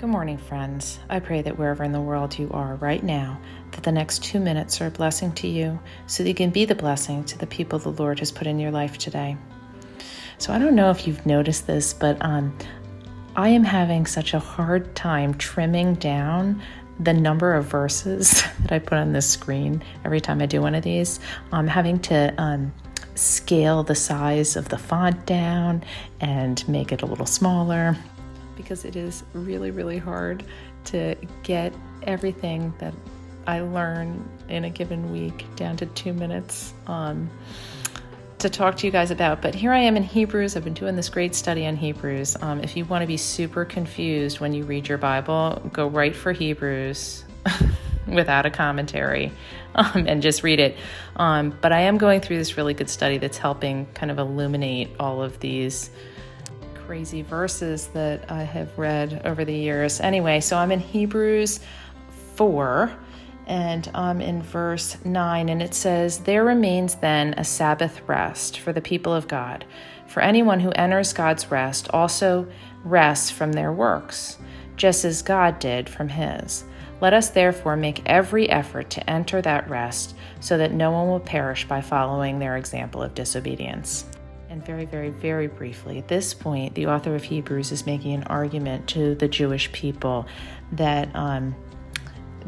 Good morning, friends. I pray that wherever in the world you are right now, that the next 2 minutes are a blessing to you so that you can be the blessing to the people the Lord has put in your life today. So I don't know if you've noticed this, but I am having such a hard time trimming down the number of verses that I put on this screen every time I do one of these. I'm having to scale the size of the font down and make it a little smaller, because it is really, really hard to get everything that I learn in a given week down to 2 minutes to talk to you guys about. But here I am in Hebrews. I've been doing this great study on Hebrews. If you want to be super confused when you read your Bible, go right for Hebrews without a commentary and just read it. But I am going through this really good study that's helping kind of illuminate all of these crazy verses that I have read over the years. Anyway, so I'm in Hebrews 4, and I'm in verse 9, and it says, "There remains then a Sabbath rest for the people of God. For anyone who enters God's rest also rests from their works, just as God did from his. Let us therefore make every effort to enter that rest, so that no one will perish by following their example of disobedience." And very, very, very briefly, at this point, the author of Hebrews is making an argument to the Jewish people that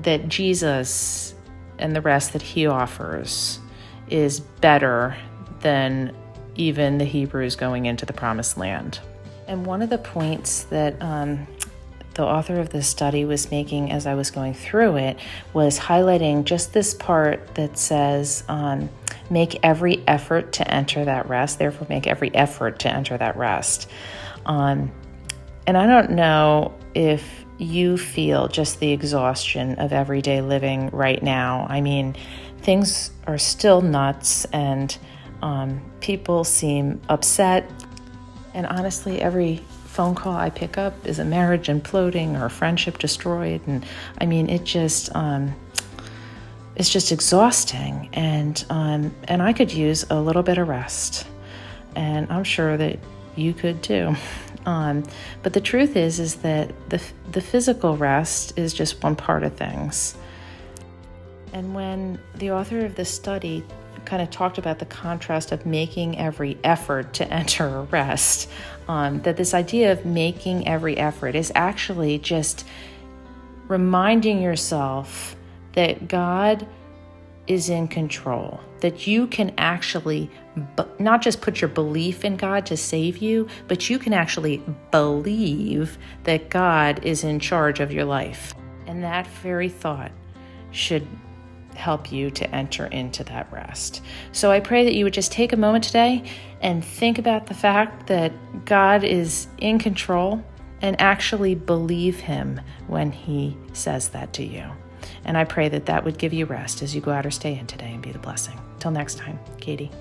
that Jesus and the rest that he offers is better than even the Hebrews going into the Promised Land. And one of the points that the author of this study was making as I was going through it was highlighting just this part that says, make every effort to enter that rest, therefore make every effort to enter that rest. And I don't know if you feel just the exhaustion of everyday living right now. I mean, things are still nuts, and people seem upset. And honestly, every phone call I pick up is a marriage imploding or a friendship destroyed. And I mean, it's just exhausting. And I could use a little bit of rest, and I'm sure that you could too. But the truth is that the physical rest is just one part of things. And when the author of this study kind of talked about the contrast of making every effort to enter a rest, that this idea of making every effort is actually just reminding yourself that God is in control, that you can actually not just put your belief in God to save you, but you can actually believe that God is in charge of your life. And that very thought should help you to enter into that rest. So I pray that you would just take a moment today and think about the fact that God is in control, and actually believe him when he says that to you. And I pray that that would give you rest as you go out or stay in today and be the blessing. Till next time, Katie.